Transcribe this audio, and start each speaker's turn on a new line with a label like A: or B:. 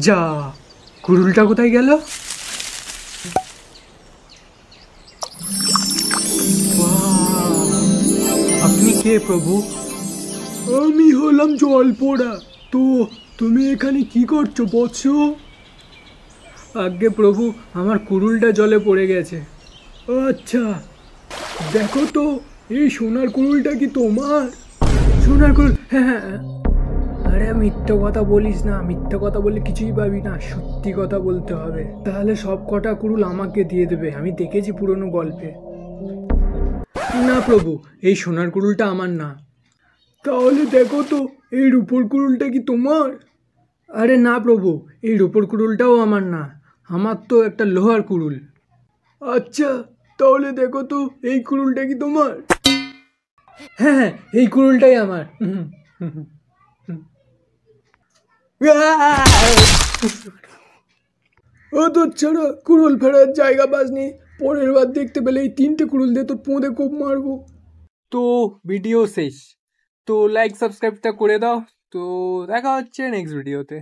A: যা, কুড়ুলটা কোথায় গেল? আপনি কে প্রভু? আমি হলাম জলপোড়া। তো তুমি এখানে কি করছো বৎস? আজ্ঞে প্রভু, আমার কুড়ুলটা জলে পড়ে গেছে। আচ্ছা, দেখো তো এই সোনার কুড়ুলটা কি তোমার? সোনার কুড়ুল? হ্যাঁ হ্যাঁ। আরে মিথ্যে কথা বলিস না, মিথ্যে কথা বললে কিছুই পাবি না, সত্যি কথা বলতে হবে, তাহলে সব কটা কুড়ুল আমাকে দিয়ে দেবে। আমি দেখেছি পুরনো গল্পে। না প্রভু, এই সোনার কুড়ুলটা আমার না। তাহলে দেখো তো এই রূপোর কুড়ুলটা কি তোমার? আরে না প্রভু, এই রূপোর কুড়ুলটাও আমার না, আমার তো একটা লোহার কুড়ুল। আচ্ছা, তাহলে দেখো তো এই কুড়ুলটা কি তোমার? হ্যাঁ হ্যাঁ, এই কুড়ুলটাই আমার। ও তো ছাড়া, কুড়ুল ফেরার জায়গা পাসনি। পরের বার দেখতে পেলে এই 3টে কুড়ুল দিয়ে তোর পোঁদে কোপ মারবো। তো ভিডিও শেষ। তো লাইক সাবস্ক্রাইবটা করে দাও। তো দেখা হচ্ছে নেক্সট ভিডিওতে।